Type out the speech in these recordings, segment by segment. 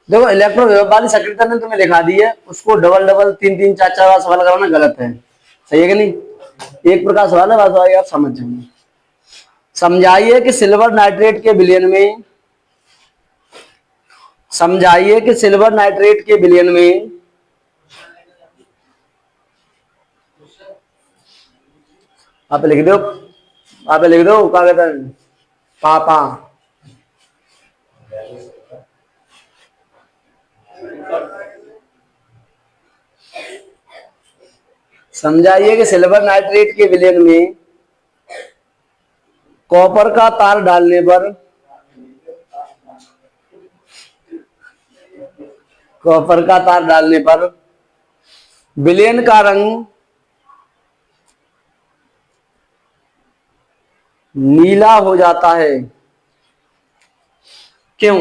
देखो इलेक्ट्रो विभव वाली सक्रियता ने तुम्हें लिखा दी है, उसको डबल डबल तीन तीन चार चार बार सवाल कराना गलत है। सही है कि नहीं? एक प्रकार सवाल है, बस आप समझ जाएंगे। समझाइए कि सिल्वर नाइट्रेट के विलयन में, समझाइए कि सिल्वर नाइट्रेट के विलयन में आप लिख दो, आप लिख दो क्या कहते हैं, पापा। समझाइए कि सिल्वर नाइट्रेट के विलयन में कॉपर का तार डालने पर, कॉपर का तार डालने पर विलयन का रंग नीला हो जाता है। क्यों?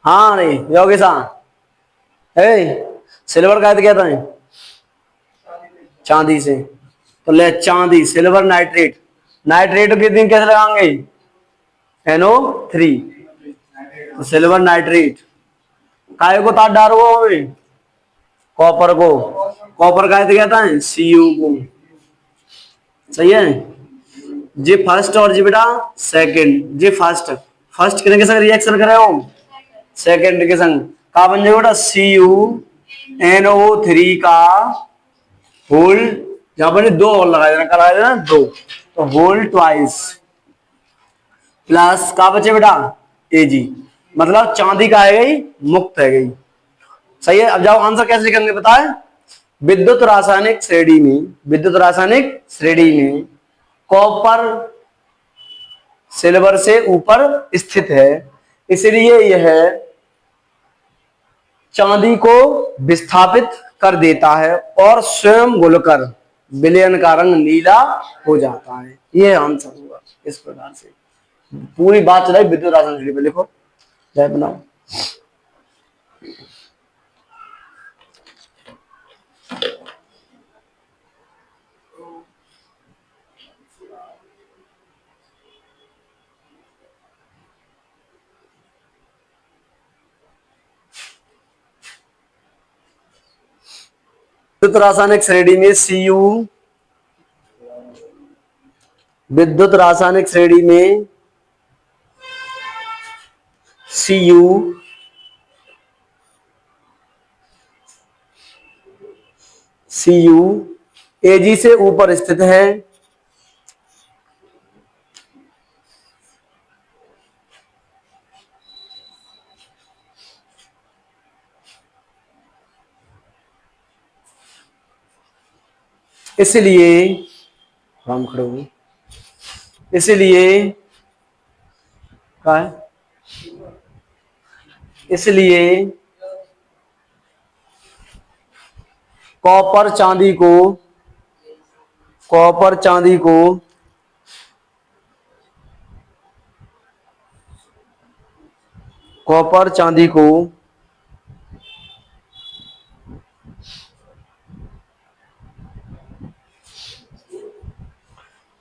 हाँ नहीं योगेश, है सिल्वर का कहता है चांदी से, तो ले चांदी सिल्वर नाइट्रेट, नाइट्रेट के दिन कैसे लगाएंगे, NO3, तो सिल्वर नाइट्रेट। काय को तार डालो हमें, कॉपर को, कॉपर का कहता है Cu को। सही है जी, फर्स्ट और जी बेटा सेकंड, जी फर्स्ट, फर्स्ट किसके संग रिएक्शन करे हो, सेकंड के संग, का बन जाएगा बेटा CuNO3 का होल, जहां पर दो होल लगा देना, करा देना दो, तो होल ट्वाइस प्लस का बचे बेटा Ag, मतलब चांदी का है गई मुक्त है गई। सही है, अब जाओ आंसर कैसे लिखेंगे बताए। विद्युत रासायनिक श्रेणी में, विद्युत रासायनिक श्रेणी में कॉपर सिल्वर से ऊपर स्थित है, इसलिए यह चांदी को विस्थापित कर देता है और स्वयं घुलकर विलयन का रंग नीला हो जाता है। यह आंसर हुआ इस प्रकार से। पूरी बात चलाई विद्युत रासायनिक श्रेणी पे, लिखो जय बनाओ। विद्युत रासायनिक श्रेणी में Cu, विद्युत रासायनिक श्रेणी में Cu Ag से ऊपर स्थित है, इसलिए राम खड़े हो, इसलिए क्या है, इसलिए कॉपर चांदी को, कॉपर चांदी को कॉपर चांदी को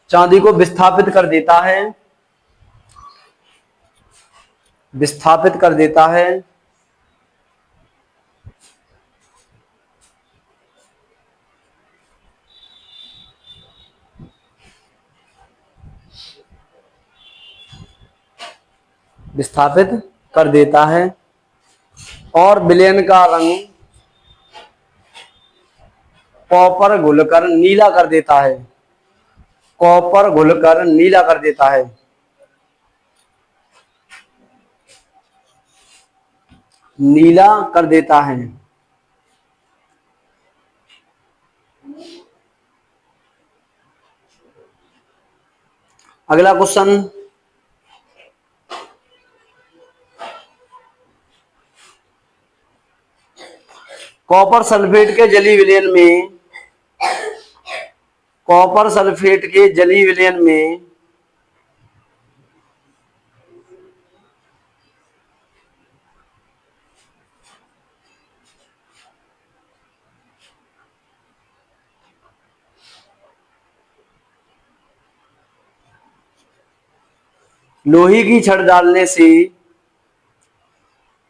चांदी को विस्थापित कर देता है, विस्थापित कर देता है, विस्थापित कर देता है और विलयन का रंग कॉपर घुलकर नीला कर देता है, कॉपर घुलकर नीला कर देता है, नीला कर देता है। अगला क्वेश्चन, कॉपर सल्फेट के जलीय विलयन में, कॉपर सल्फेट के जलीय विलयन में लोहे की छड़ डालने से,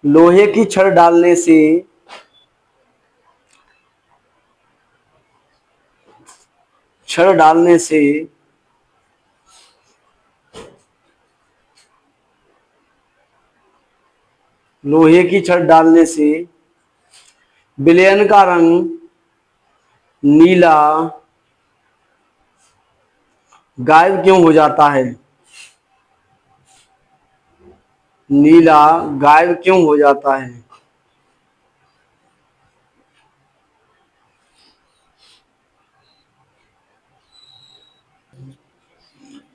लोहे की छड़ डालने से छड़ डालने से लोहे की छड़ डालने से विलयन का रंग नीला गायब क्यों हो जाता है? नीला गायब क्यों हो जाता है?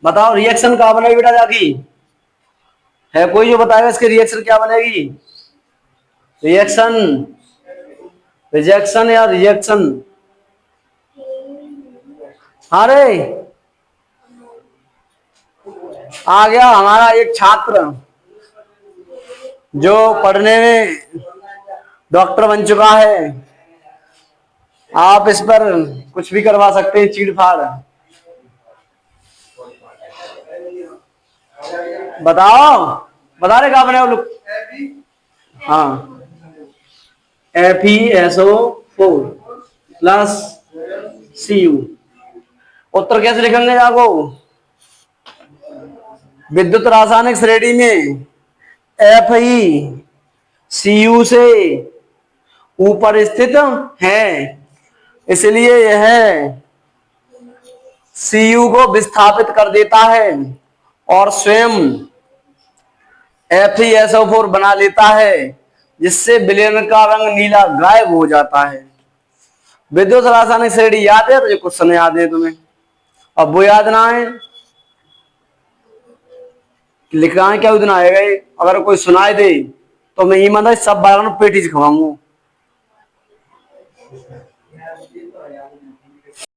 बताओ रिएक्शन कहाँ बनेगी बेटा जाकी? है कोई जो बताएगा इसके रिएक्शन क्या बनेगी? रिएक्शन, रिजेक्शन या रिजेक्शन? अरे आ गया हमारा एक छात्र जो पढ़ने में डॉक्टर बन चुका है। आप इस पर कुछ भी करवा सकते हैं, चीड़ फाड़। बताओ, बता रहे कहा बने वो लोग? हाँ, FeSO4 प्लस Cu। उत्तर कैसे लिखेंगे जाको? विद्युत रासायनिक श्रेणी में FeCu से ऊपर स्थित है, इसलिए यह Cu को विस्थापित कर देता है और स्वयं FeSO4 बना लेता है, जिससे विलयन का रंग नीला गायब हो जाता है। विद्युत रासायनिक श्रेणी याद है? तो ये क्वेश्चन याद है तुम्हें। अब वो याद ना है, लिखना है क्या उस दिन आएगा ये? अगर कोई सुनाए दे तो मैं ईमान सब बार पेटी खवाऊंगा।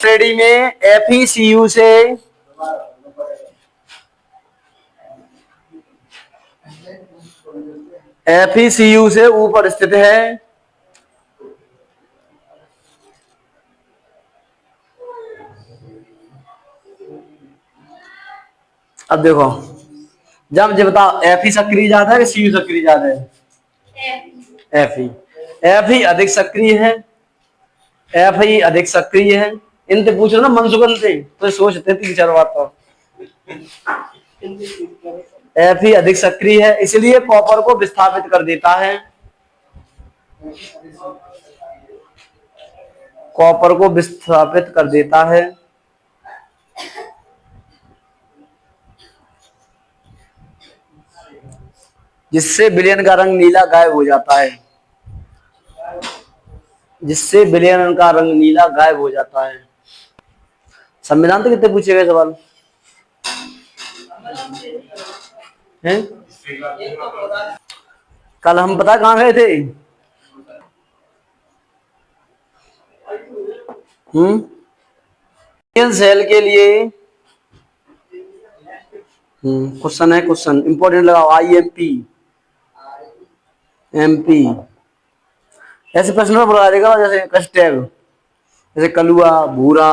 श्रेणी में FeCu से FeCu से ऊपर स्थित है, अब देखो जब जब बताओ Fe सक्रिय ज्यादा है कि Cu सक्रिय ज्यादा है? Fe अधिक सक्रिय है, Fe अधिक सक्रिय है। इनसे पूछो ना मनसुखन से तो सोचते 3-4 बात। तो Fe अधिक सक्रिय है, इसलिए कॉपर को विस्थापित कर देता है, कॉपर को विस्थापित कर देता है, जिससे विलयन का रंग नीला गायब हो जाता है, जिससे विलयन का रंग नीला गायब हो जाता है। संविधान तो कितने पूछे गए सवाल हैं? कल हम पता कहाँ गए थे? सेल के लिए क्वेश्चन है, क्वेश्चन इंपॉर्टेंट लगाओ, IMP MP। ऐसे प्रश्न बता देगा जैसे कैशटैग, जैसे कलुआ भूरा।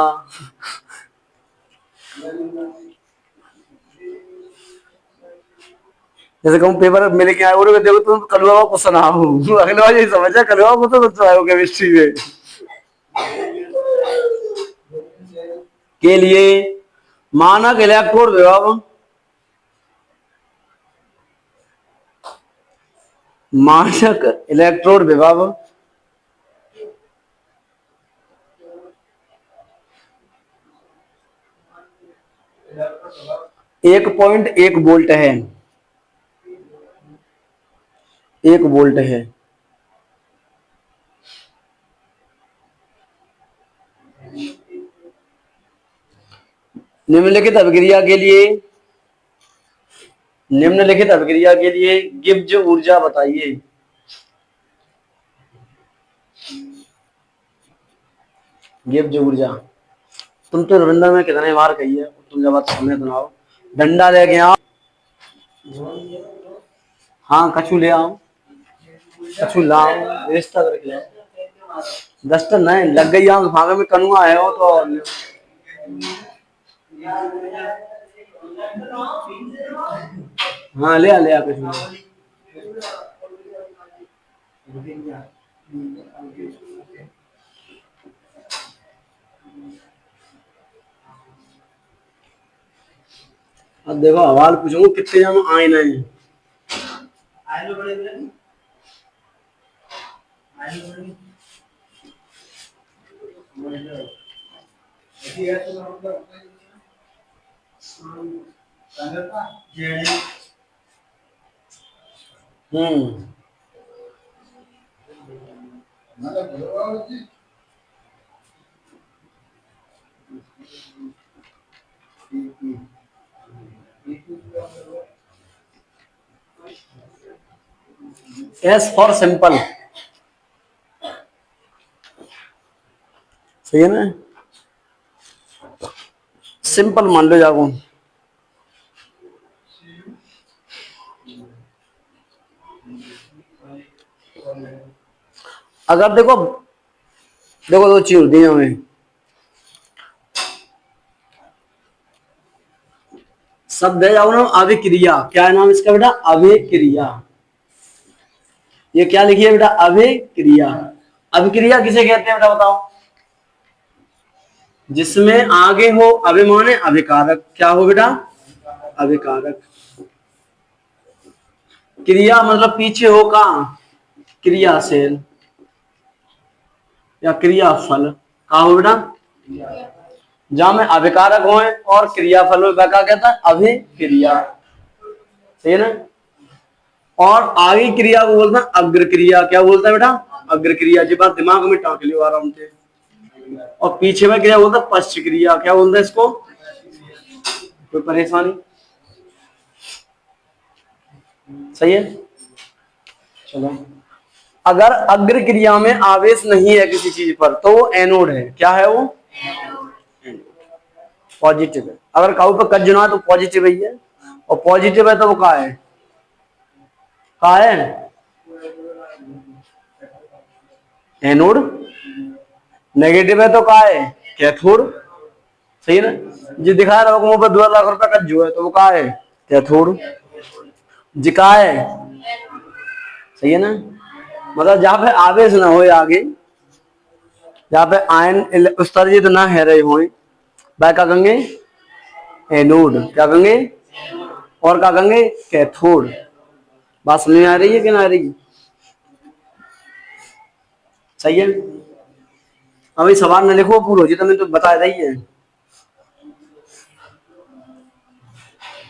जैसे कहूँ पेपर मिले के आए और देखो तुम कलुआ का क्वेश्चन आओ, अगले बार यही समझा कलुआ को तो बच्चों आयो केमिस्ट्री में के लिए मानक इलेक्ट्रोड विभव, मानक इलेक्ट्रोड विभव 1.1 वोल्ट है, 1 वोल्ट है। निम्नलिखित अभिक्रिया के लिए, निम्नलिखित अभिक्रिया के लिए गिब्ज ऊर्जा बताइए। गिब्ज ऊर्जा तुम तो रविंद्र में कितने बार कही है, तुम जब बात सामने सुनाओ। डंडा लेके आओ, हाँ कछू ले आओ, कछू लाओ, रिश्ता करके लाओ। दस्तर नहीं लग गई आंख भागे में कनुआ है वो तो। हाँ ले आ कुछ भी। अब देखो सवाल पूछूंगा कितने जमा आईना है। हम्म एस फॉर सिंपल, सही है ना। सिंपल मान लो जाको। अगर देखो देखो दो चीज होती है हमें, शब्द है जाओ ना अभिक्रिया, क्या है नाम इसका बेटा, अभिक्रिया। ये क्या लिखिए बेटा, अभिक्रिया। अभिक्रिया किसे कहते हैं बेटा बताओ, जिसमें आगे हो अभिमान अभिकारक, क्या हो बेटा, अभिकारक। क्रिया मतलब पीछे हो कहा, क्रियाशील या क्रियाफल, कहा हो बेटा, जहां में अभिकारक हो और क्रियाफल हो क्या कहता है, अभिक्रिया, सही है ना। और आगे क्रिया को बोलता है अग्र क्रिया, क्या बोलता है बेटा, अग्र क्रिया। जी बात दिमाग में टाँक लियो आराम से। और पीछे में क्रिया बोलता है पश्च क्रिया, क्या बोलता है इसको, कोई परेशानी, सही है। चलो, अगर अग्र क्रिया में आवेश नहीं है किसी चीज पर तो वो एनोड है, क्या है वो, पॉजिटिव है। अगर काऊ पे कट जुना है तो पॉजिटिव ही है, और पॉजिटिव है तो वो का है, का है एनोड। नेगेटिव है तो का है, कैथोड, सही है ना। जी दिखा रहा है 2 लाख रुपए का जो है तो वो का है, कैथोड। जिका है, सही है ना। मतलब जहां पे आवेश ना हो आगे, जहां पे आयन उत्सर्जित ना है रहे हो, वह क्या कहेंगे, एनोड, क्या कहेंगे, और क्या कहेंगे, कैथोड। बात समझ में आ रही है कि ना आ रही, सही है। अभी सवाल न लिखो पूरा जी, तुम्हें तो बता रही है।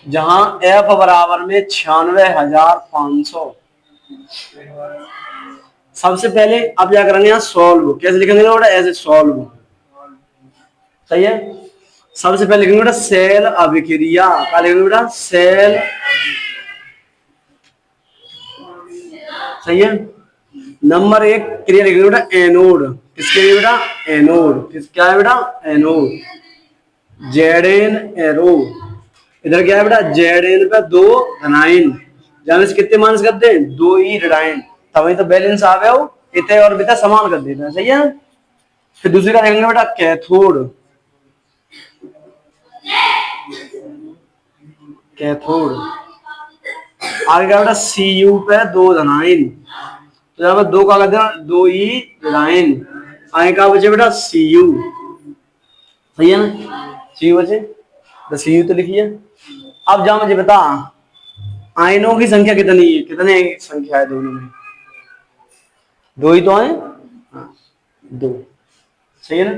जहां एफ बराबर में 96,500, सबसे पहले अब क्या करेंगे, यहाँ सॉल्व कैसे लिखेंगे बेटा, ऐसे सॉल्व, सही है। सबसे पहले लिखेंगे बेटा सेल अभिक्रिया, क्या लिखेंगे बेटा, सेल, सही है। नंबर 1 क्रिया लिखेंगे बेटा एनोड, किसके लिए बेटा, एनोड, किस क्या है बेटा, एनोड। जेड एन एरो, इधर क्या है बेटा, जेड एन पे 2 धनाइन, जाने से कितने माइनस करते हैं, 2 ही ऋणाइन, तभी तो बैलेंस आ गया हो, इतने और बिता समान कर देना, सही है। फिर दूसरी का देखेंगे बेटा कैथोड, कैथोड आगे क्या बेटा, सी यू पे 2 धनाइन, तो यहाँ पे 2 का कर देना, 2 ही ऋणाइन, आगे का बचे बेटा सी यू, सही है ना, सी यू बचे, तो सी यू तो लिखिए। अब जा मुझे बता आयनों की संख्या कितनी है, कितने संख्या है दोनों में, 2 ही तो है, हाँ, 2, सही है ना।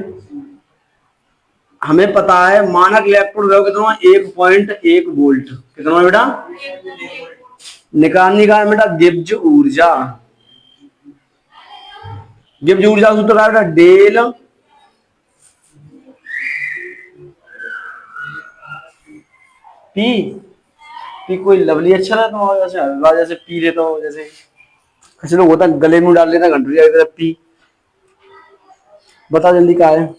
हमें पता है मानक इलेक्ट्रोड वैल्यू कितना, 1.1 वोल्ट, कितना है बेटा, निकालने का है बेटा गिब्ज ऊर्जा, गिब्ज ऊर्जा का सूत्र है बेटा डेल पी, पी कोई लवली अच्छा रहता है जैसे हलवा जैसे पी लेता हो, जैसे कुछ लोग होता है गले में डाल लेता है घंटू पी, बता जल्दी क्या है,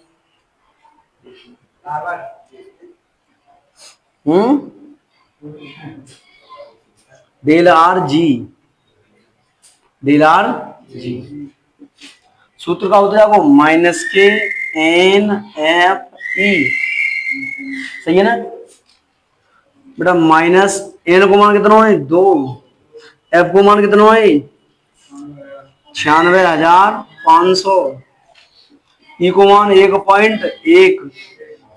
del R G, del R G, सूत्र का होता है आपको माइनस के एन एफ ई, सही है ना। बेटा माइनस एन को मान कितना है 2, एफ को मान कितना है 96,500, ई को मान 1.1।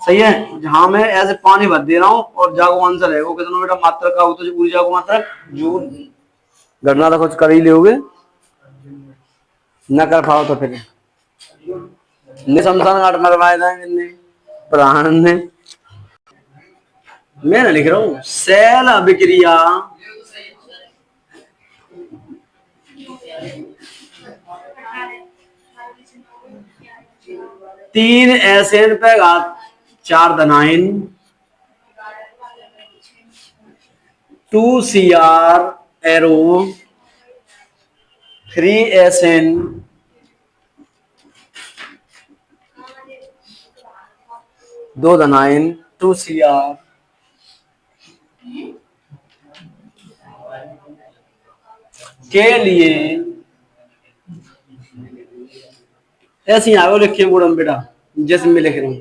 सही है, जहां मैं ऐसे पानी भर दे रहा हूं और जागो आंसर है वो कितना बेटा मात्रा का हो, तो ऊर्जा को मात्रा जूल। गणना तो कुछ कर ही लोगे, न कर पाओ तो फिर निशंसन घाट मरवाए देंगे प्राण ने। मैं ना लिख रहा हूं सेल अभिक्रिया तीन एसएन पे घात 4 धनाइन 2Cr एरो 3SN 2 धनाइन 2Cr के लिए ऐसे ही आगे लिखिए गुणम बेटा, जैसे मैं लिख रहा हूं।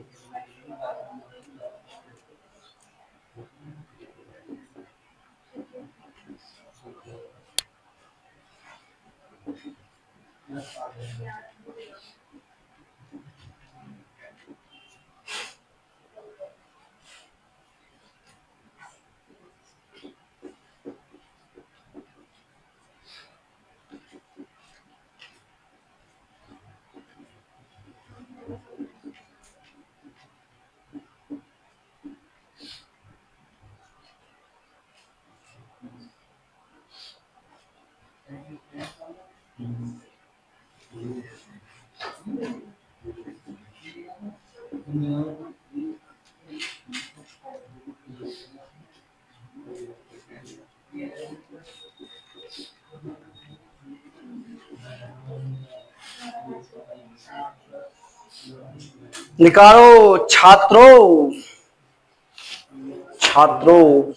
निकालो छात्रों, छात्रों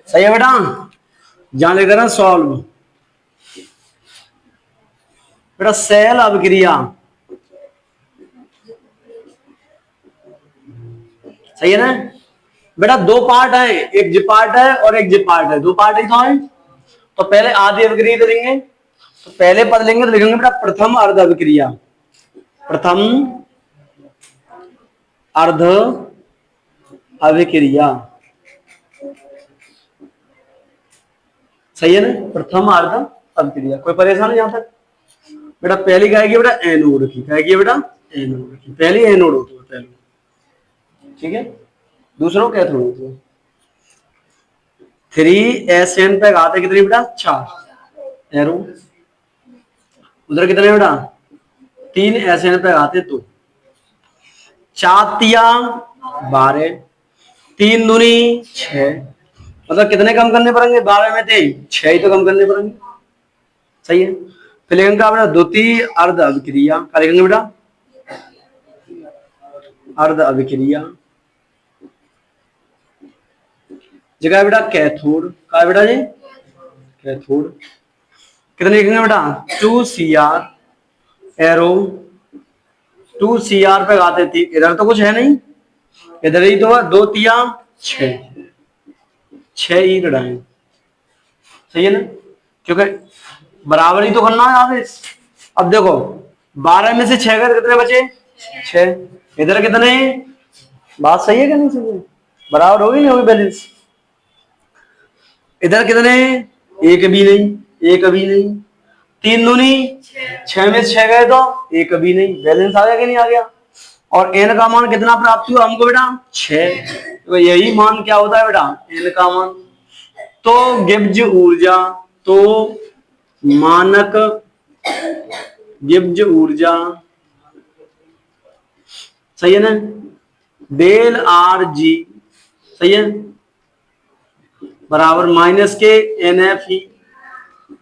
सही है बेटा, जहां लेकर ना सॉल्व बेटा सेल अभिक्रिया। सही है ना बेटा, दो पार्ट है, एक जी पार्ट है और एक जी पार्ट है, दो पार्ट ही तो है। तो पहले आधी अभिक्रिया करेंगे, तो पहले पद लेंगे तो लिखेंगे बेटा प्रथम अर्ध अभिक्रिया, प्रथम अर्ध अभिक्रिया। सही है ना, प्रथम अर्ध अभिक्रिया। कोई परेशानी यहां तक बेटा? पहली क्या आएगी बेटा एनोड की, क्या आएगी बेटा एनोड की, पहली एनोड होती है पहली, ठीक है, दूसरों कैथोड होती है। 3SN पे आते कितनी बेटा 4 एरो, उधर कितने बेटा 3SN पे आते तो 4 12, 3 दूनी 6, मतलब कितने कम करने पड़ेंगे 12 में थे 6 ही तो कम करने पड़ेंगे। सही है, फिर लिखेंगे बेटा द्वितीय अर्ध अभिक्रिया, क्या लिखेंगे बेटा अर्ध अभिक्रिया, जगह बेटा कैथोड, क्या बेटा जी कैथोड। कितने लिखेंगे बेटा 2Cr एरो 2Cr पे आते थी, इधर तो कुछ है नहीं, इधर ही तो 2 तिया 6 ही लड़ाए। सही है ना, क्योंकि बराबर ही तो करना है आगे। अब देखो 12 में से 6 कर कितने बचे 6, इधर कितने, बात सही है क्या नहीं सही है, बराबर होगी नहीं होगी बैलेंस। इधर कितने, एक भी नहीं, एक भी नहीं, 3 दूनी 6 में से 6 गए तो एक भी नहीं, बैलेंस आ गया कि नहीं आ गया। और एन का मान कितना प्राप्त हुआ हमको बेटा 6, तो यही मान क्या होता है बेटा एन का मान। तो गिब्ज ऊर्जा, तो मानक गिब्ज ऊर्जा, सही है ना, डेल आर जी, सही है, बराबर माइनस के NF ही,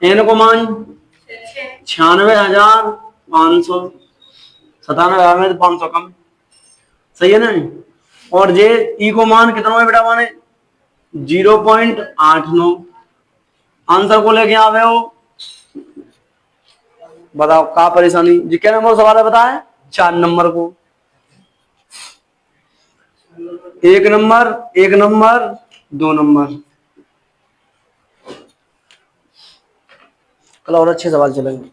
एन को मान 96,500, 97,500 कम। सही है ना, और जे ई को मान कितना है बेटा माने 0.89। आंसर को लेके आवे हो, बताओ क्या परेशानी जी। क्या नंबर सवाल है बताएं? 4 नंबर को। 1 नंबर, 1 नंबर, 2 नंबर। कल और अच्छे सवाल चलेंगे।